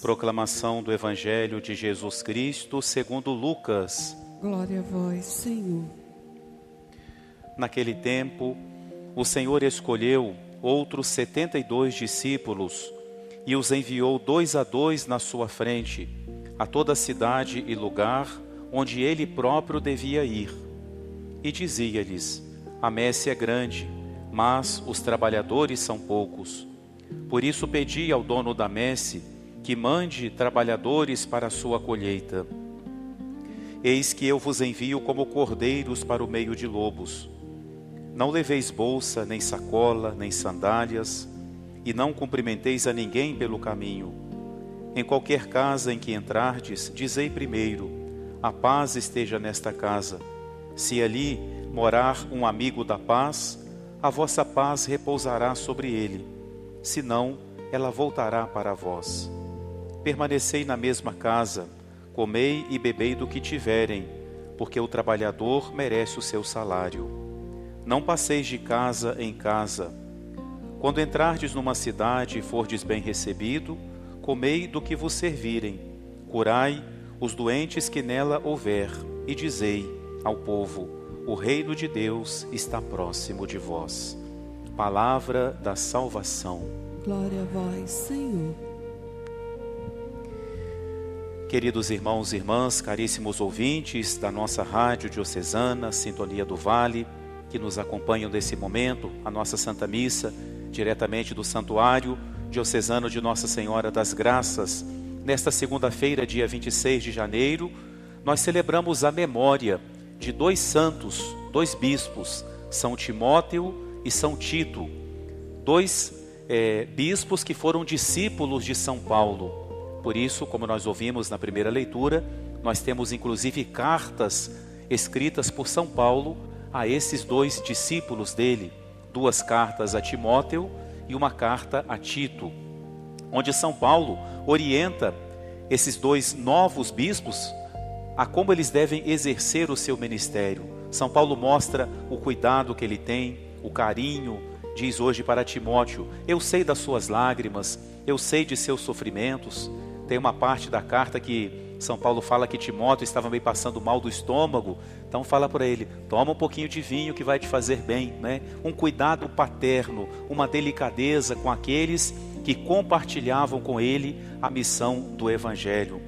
Proclamação do Evangelho de Jesus Cristo segundo Lucas. Glória a vós, Senhor. Naquele tempo, o Senhor escolheu outros 72 discípulos e os enviou 2 a 2 na sua frente, a toda cidade e lugar onde ele próprio devia ir. E dizia-lhes: a messe é grande, mas os trabalhadores são poucos. Por isso pedi ao dono da messe que mande trabalhadores para a sua colheita. Eis que eu vos envio como cordeiros para o meio de lobos. Não leveis bolsa, nem sacola, nem sandálias, e não cumprimenteis a ninguém pelo caminho. Em qualquer casa em que entrardes, dizei primeiro: a paz esteja nesta casa. Se ali morar um amigo da paz, a vossa paz repousará sobre ele. Se não, ela voltará para vós. Permanecei na mesma casa, comei e bebei do que tiverem, porque o trabalhador merece o seu salário. Não passeis de casa em casa. Quando entrardes numa cidade e fordes bem recebido, comei do que vos servirem. Curai os doentes que nela houver, e dizei ao povo: o reino de Deus está próximo de vós. Palavra da salvação. Glória a vós, Senhor. Queridos irmãos e irmãs, caríssimos ouvintes da nossa rádio diocesana, Sintonia do Vale, que nos acompanham nesse momento, a nossa Santa Missa, diretamente do Santuário Diocesano de Nossa Senhora das Graças. Nesta segunda-feira, dia 26 de janeiro, nós celebramos a memória de 2 santos, 2 bispos, São Timóteo e São Tito, 2 bispos que foram discípulos de São Paulo. Por isso, como nós ouvimos na primeira leitura, nós temos inclusive cartas escritas por São Paulo a esses 2 discípulos dele, 2 cartas a Timóteo e uma carta a Tito, onde São Paulo orienta esses 2 novos bispos a como eles devem exercer o seu ministério. São Paulo mostra o cuidado que ele tem, o carinho. Diz hoje para Timóteo: eu sei das suas lágrimas, eu sei de seus sofrimentos. Tem uma parte da carta que São Paulo fala que Timóteo estava meio passando mal do estômago, então fala para ele: toma um pouquinho de vinho que vai te fazer bem, né? Um cuidado paterno, uma delicadeza com aqueles que compartilhavam com ele a missão do Evangelho.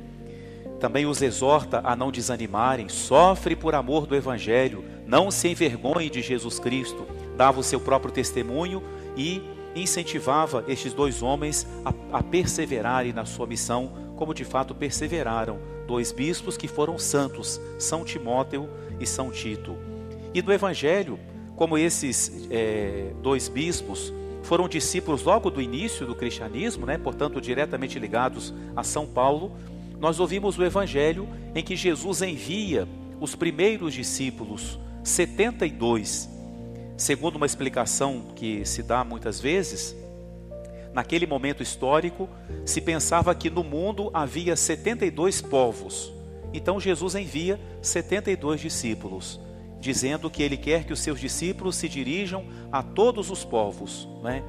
Também os exorta a não desanimarem, sofre por amor do Evangelho, não se envergonhe de Jesus Cristo. Dava o seu próprio testemunho e incentivava estes 2 homens a perseverarem na sua missão, como de fato perseveraram 2 bispos que foram santos, São Timóteo e São Tito. E no Evangelho, como esses 2 bispos foram discípulos logo do início do cristianismo, né, portanto diretamente ligados a São Paulo, nós ouvimos o Evangelho em que Jesus envia os primeiros discípulos, 72. Segundo uma explicação que se dá muitas vezes, naquele momento histórico, se pensava que no mundo havia 72 povos. Então Jesus envia 72 discípulos, dizendo que ele quer que os seus discípulos se dirijam a todos os povos, né?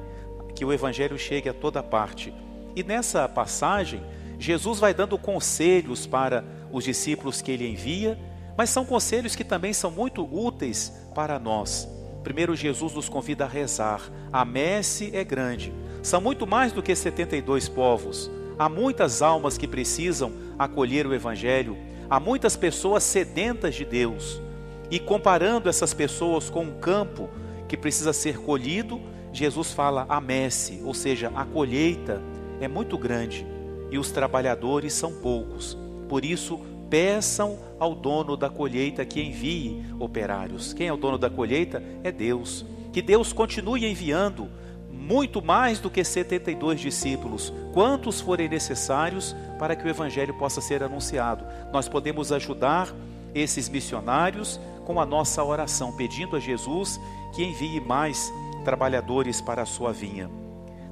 Que o Evangelho chegue a toda parte. E nessa passagem, Jesus vai dando conselhos para os discípulos que ele envia, mas são conselhos que também são muito úteis para nós. Primeiro, Jesus nos convida a rezar. A messe é grande. São muito mais do que 72 povos. Há muitas almas que precisam acolher o Evangelho. Há muitas pessoas sedentas de Deus. E comparando essas pessoas com um campo que precisa ser colhido, Jesus fala a messe, ou seja, a colheita é muito grande e os trabalhadores são poucos. Por isso, peçam ao dono da colheita que envie operários. Quem é o dono da colheita? É Deus. Que Deus continue enviando muito mais do que 72 discípulos, quantos forem necessários para que o Evangelho possa ser anunciado. Nós podemos ajudar esses missionários com a nossa oração, pedindo a Jesus que envie mais trabalhadores para a sua vinha.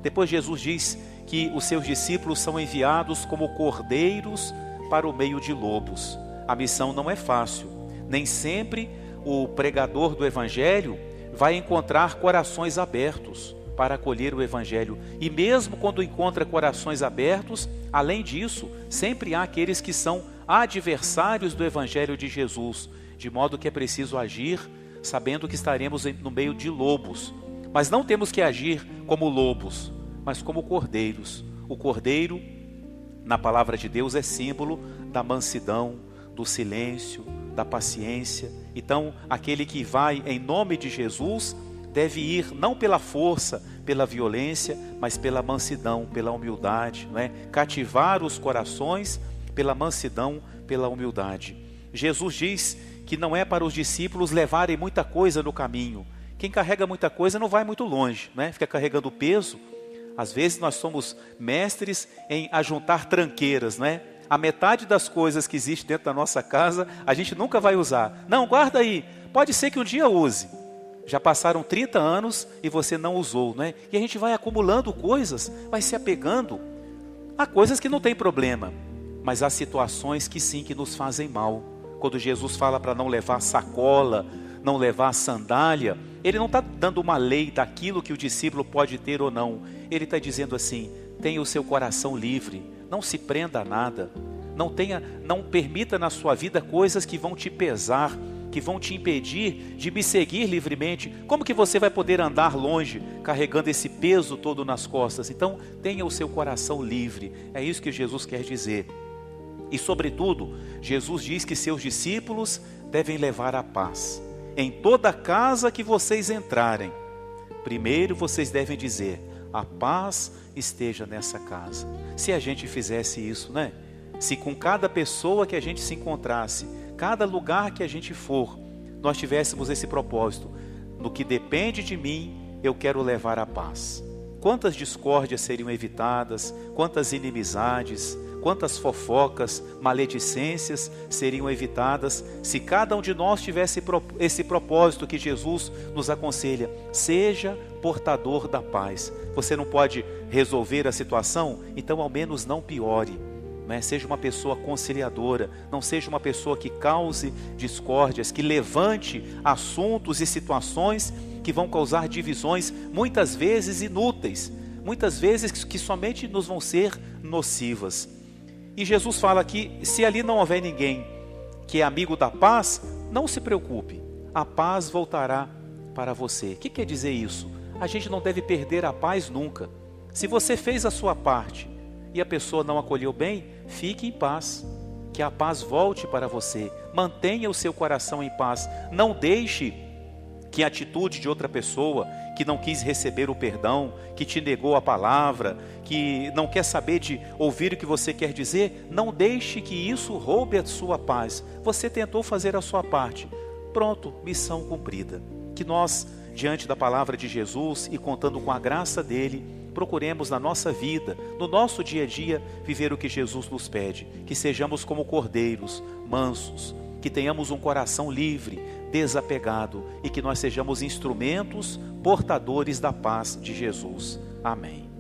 Depois Jesus diz que os seus discípulos são enviados como cordeiros para o meio de lobos. A missão não é fácil. Nem sempre o pregador do Evangelho vai encontrar corações abertos para acolher o Evangelho. E mesmo quando encontra corações abertos, além disso, sempre há aqueles que são adversários do Evangelho de Jesus, de modo que é preciso agir sabendo que estaremos no meio de lobos. Mas não temos que agir como lobos, mas como cordeiros. O cordeiro, na palavra de Deus, é símbolo da mansidão, do silêncio, da paciência. Então, aquele que vai em nome de Jesus deve ir não pela força, pela violência, mas pela mansidão, pela humildade, não é? Cativar os corações pela mansidão, pela humildade. Jesus diz que não é para os discípulos levarem muita coisa no caminho. Quem carrega muita coisa não vai muito longe, né? Fica carregando peso. Às vezes nós somos mestres em ajuntar tranqueiras, né? A metade das coisas que existe dentro da nossa casa, a gente nunca vai usar. Não, guarda aí. Pode ser que um dia use. Já passaram 30 anos e você não usou, né? E a gente vai acumulando coisas, vai se apegando. Há coisas que não tem problema, mas há situações que sim, que nos fazem mal. Quando Jesus fala para não levar sacola, não levar sandália, ele não está dando uma lei daquilo que o discípulo pode ter ou não. Ele está dizendo assim: tenha o seu coração livre, não se prenda a nada, não permita na sua vida coisas que vão te pesar, que vão te impedir de me seguir livremente. Como que você vai poder andar longe carregando esse peso todo nas costas? Então tenha o seu coração livre, é isso que Jesus quer dizer. E sobretudo, Jesus diz que seus discípulos devem levar a paz. Em toda casa que vocês entrarem, primeiro vocês devem dizer: a paz esteja nessa casa. Se a gente fizesse isso, né? Se com cada pessoa que a gente se encontrasse, cada lugar que a gente for, nós tivéssemos esse propósito: no que depende de mim, eu quero levar a paz. Quantas discórdias seriam evitadas, quantas inimizades, quantas fofocas, maledicências seriam evitadas se cada um de nós tivesse esse propósito que Jesus nos aconselha: seja portador da paz. Você não pode resolver a situação? Então ao menos não piore, né? Seja uma pessoa conciliadora, não seja uma pessoa que cause discórdias, que levante assuntos e situações que vão causar divisões, muitas vezes inúteis, muitas vezes que somente nos vão ser nocivas. E Jesus fala que se ali não houver ninguém que é amigo da paz, não se preocupe, a paz voltará para você. O que quer dizer isso? A gente não deve perder a paz nunca. Se você fez a sua parte e a pessoa não acolheu bem, fique em paz, que a paz volte para você. Mantenha o seu coração em paz, não deixe que a atitude de outra pessoa que não quis receber o perdão, que te negou a palavra, que não quer saber de ouvir o que você quer dizer, não deixe que isso roube a sua paz. Você tentou fazer a sua parte, pronto, missão cumprida. Que nós, diante da palavra de Jesus e contando com a graça dele, procuremos na nossa vida, no nosso dia a dia, viver o que Jesus nos pede. Que sejamos como cordeiros, mansos, que tenhamos um coração livre, desapegado, e que nós sejamos instrumentos portadores da paz de Jesus. Amém.